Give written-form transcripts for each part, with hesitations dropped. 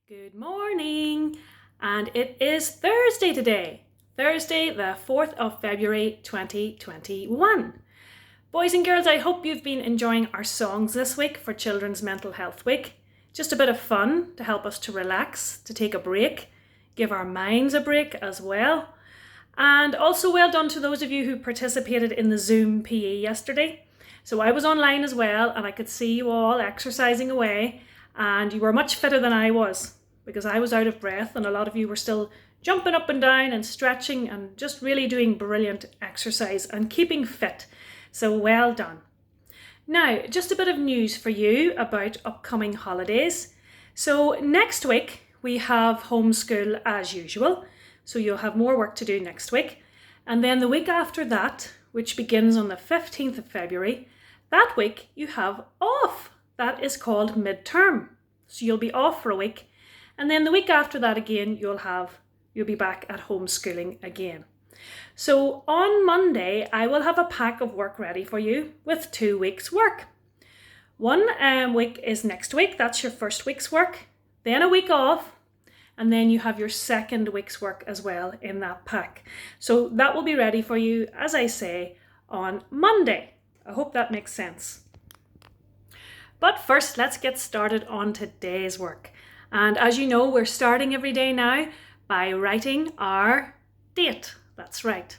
Good morning, and it is Thursday today, Thursday the 4th of February 2021. Boys and girls, I hope you've been enjoying our songs this week for Children's Mental Health Week. Just a bit of fun to help us to relax, to take a break, give our minds a break as well. And also well done to those of you who participated in the Zoom PE yesterday. So I was online as well, and I could see you all exercising away, and you were much fitter than I was, because I was out of breath and a lot of you were still jumping up and down and stretching and just really doing brilliant exercise and keeping fit. So well done. Now, just a bit of news for you about upcoming holidays. So next week we have homeschool as usual. So you'll have more work to do next week. And then the week after that, which begins on the 15th of February, that week you have off. That is called midterm. So you'll be off for a week. And then the week after that again, you'll be back at homeschooling again. So on Monday, I will have a pack of work ready for you with 2 weeks work. One week is next week. That's your first week's work. Then a week off. And then you have your second week's work as well in that pack. So that will be ready for you, as I say, on Monday. I hope that makes sense. But first, let's get started on today's work. And as you know, we're starting every day now by writing our date. That's right.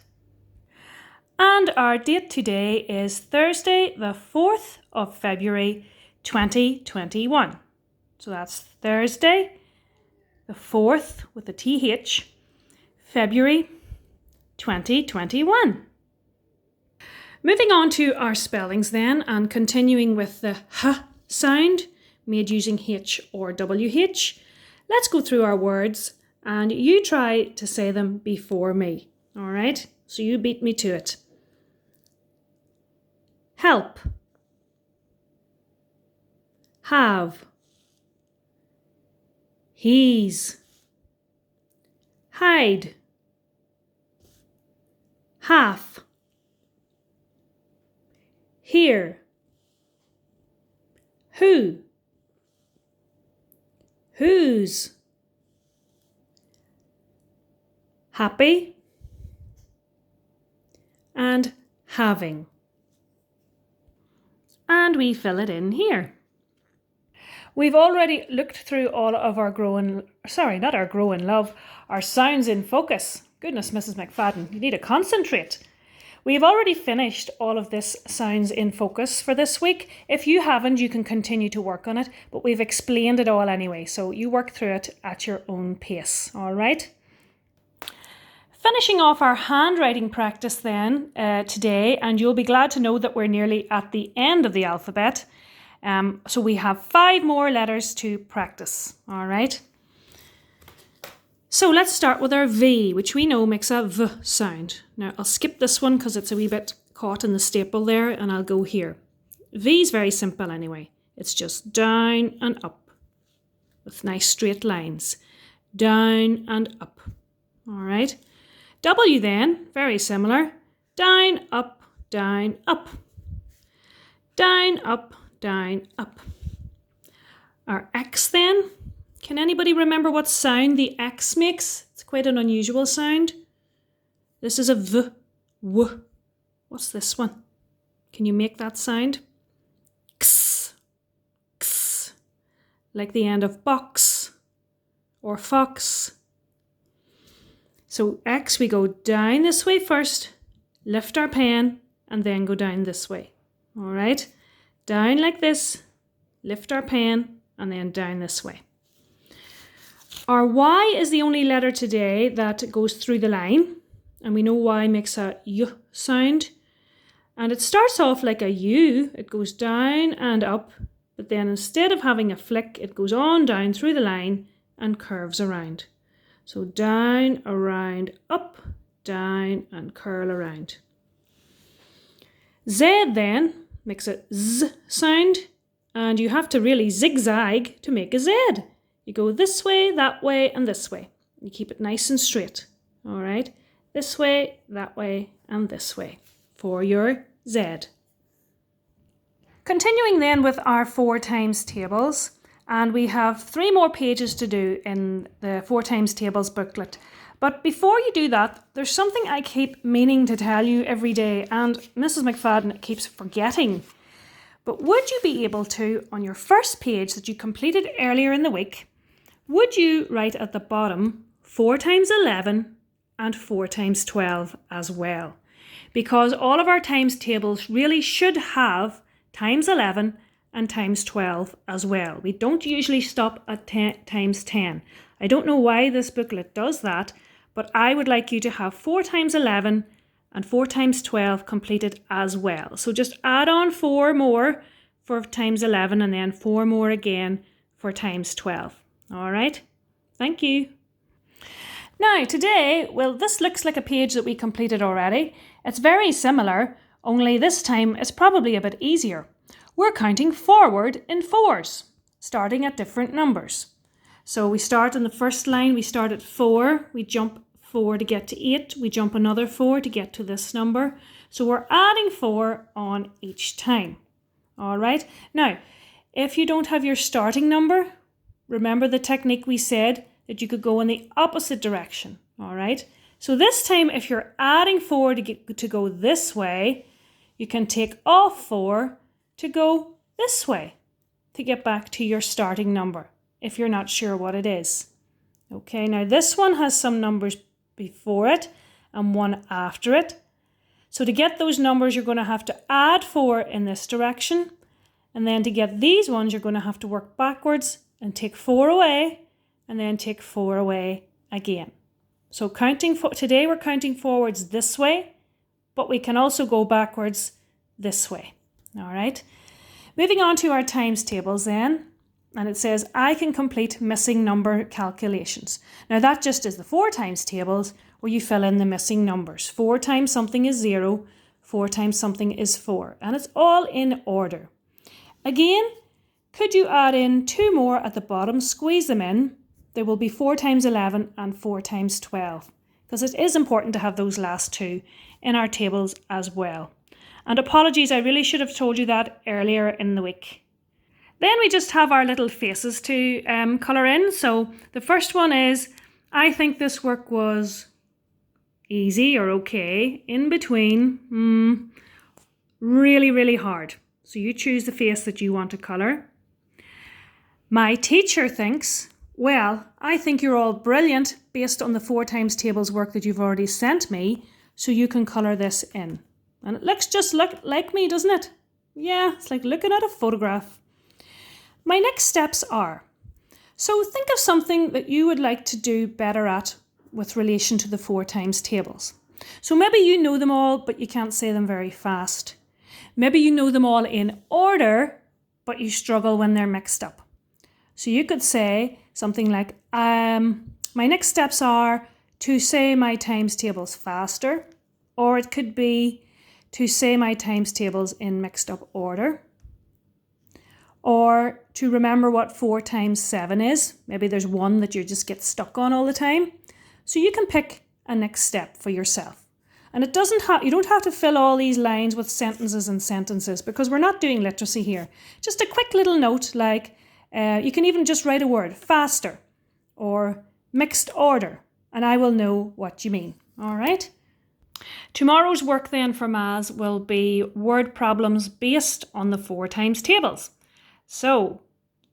And our date today is Thursday, the 4th of February, 2021. So that's Thursday, the 4th with a TH, February 2021. Moving on to our spellings then, and continuing with the H sound, made using H or WH. Let's go through our words and you try to say them before me. All right, so you beat me to it. Help. Have. He's. Hide. Half. Here. Who. Whose. Happy and having. And we fill it in here. We've already looked through all of our our sounds in focus. Goodness, Mrs. McFadden, you need to concentrate. We've already finished all of this sounds in focus for this week. If you haven't, you can continue to work on it, but we've explained it all anyway, so you work through it at your own pace, all right? Finishing off our handwriting practice then today, and you'll be glad to know that we're nearly at the end of the alphabet. So we have 5 more letters to practice, all right? So let's start with our V, which we know makes a V sound. Now I'll skip this one because it's a wee bit caught in the staple there, and I'll go here. V is very simple anyway. It's just down and up with nice straight lines. Down and up, all right? W then, very similar. Down, up, down, up. Down, up, down, up. Our X then. Can anybody remember what sound the X makes? It's quite an unusual sound. This is a V, W. What's this one? Can you make that sound? X, X. Like the end of box or fox. So X, we go down this way first, lift our pen, and then go down this way. All right? Down like this, lift our pen, and then down this way. Our Y is the only letter today that goes through the line, and we know Y makes a Y sound. And it starts off like a U, it goes down and up, but then instead of having a flick, it goes on down through the line and curves around. So down, around, up, down, and curl around. Z then makes a Z sound, and you have to really zigzag to make a Z. You go this way, that way, and this way. You keep it nice and straight, all right? This way, that way, and this way for your Z. Continuing then with our 4 times tables, and we have 3 more pages to do in the 4 times tables booklet. But before you do that, there's something I keep meaning to tell you every day, and Mrs. McFadden keeps forgetting. But would you be able to, on your first page that you completed earlier in the week, would you write at the bottom 4 times 11 and 4 times 12 as well? Because all of our times tables really should have times 11 and times 12 as well. We don't usually stop at times 10. I don't know why this booklet does that, but I would like you to have 4 times 11 and 4 times 12 completed as well. So just add on 4 more for times 11 and then 4 more again for times 12. All right, thank you. Now today, well, this looks like a page that we completed already. It's very similar, only this time it's probably a bit easier. We're counting forward in 4s, starting at different numbers. So we start on the first line, we start at 4, we jump 4 to get to 8, we jump another 4 to get to this number. So we're adding 4 on each time. All right, now if you don't have your starting number, remember the technique we said that you could go in the opposite direction. All right, so this time if you're adding 4 to go this way, you can take off 4 to go this way to get back to your starting number if you're not sure what it is. Okay, now this one has some numbers before it and one after it. So to get those numbers, you're going to have to add 4 in this direction. And then to get these ones, you're going to have to work backwards and take 4 away and then take 4 away again. So today we're counting forwards this way, but we can also go backwards this way. All right. Moving on to our times tables then. And it says, I can complete missing number calculations. Now that just is the 4 times tables where you fill in the missing numbers. 4 times something is 0, 4 times something is 4. And it's all in order. Again, could you add in 2 more at the bottom, squeeze them in. There will be 4 times 11 and 4 times 12. Because it is important to have those last 2 in our tables as well. And apologies, I really should have told you that earlier in the week. Then we just have our little faces to colour in. So the first one is, I think this work was easy or okay. In between, really, really hard. So you choose the face that you want to colour. My teacher thinks, well, I think you're all brilliant based on the 4 times tables work that you've already sent me. So you can colour this in. And it looks just like me, doesn't it? Yeah, it's like looking at a photograph. My next steps are, so think of something that you would like to do better at with relation to the 4 times tables. So maybe you know them all, but you can't say them very fast. Maybe you know them all in order, but you struggle when they're mixed up. So you could say something like, my next steps are to say my times tables faster, or it could be to say my times tables in mixed up order, or to remember what 4 times 7 is. Maybe there's one that you just get stuck on all the time. So you can pick a next step for yourself. And you don't have to fill all these lines with sentences and sentences because we're not doing literacy here. Just a quick little note like you can even just write a word, faster or mixed order, and I will know what you mean. All right. Tomorrow's work then for Maz will be word problems based on the 4 times tables. So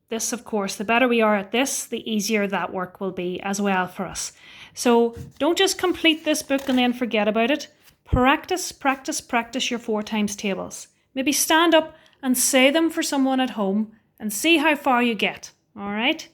this, of course, the better we are at this, the easier that work will be as well for us. So don't just complete this book and then forget about it. Practice, practice, practice your 4 times tables. Maybe stand up and say them for someone at home and see how far you get. All right?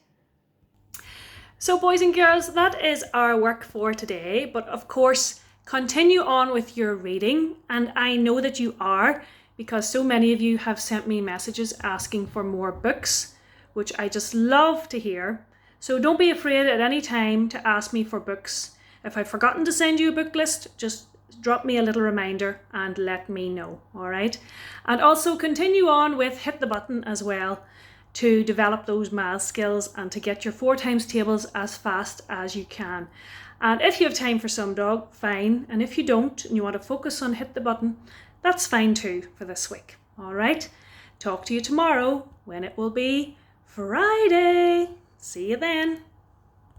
So boys and girls, that is our work for today. But of course, continue on with your reading. And I know that you are, because so many of you have sent me messages asking for more books, which I just love to hear. So don't be afraid at any time to ask me for books. If I've forgotten to send you a book list, just drop me a little reminder and let me know, all right? And also continue on with Hit the Button as well to develop those math skills and to get your 4 times tables as fast as you can. And if you have time for some dog, fine. And if you don't and you want to focus on Hit the Button, that's fine too for this week, all right? Talk to you tomorrow when it will be Friday. See you then.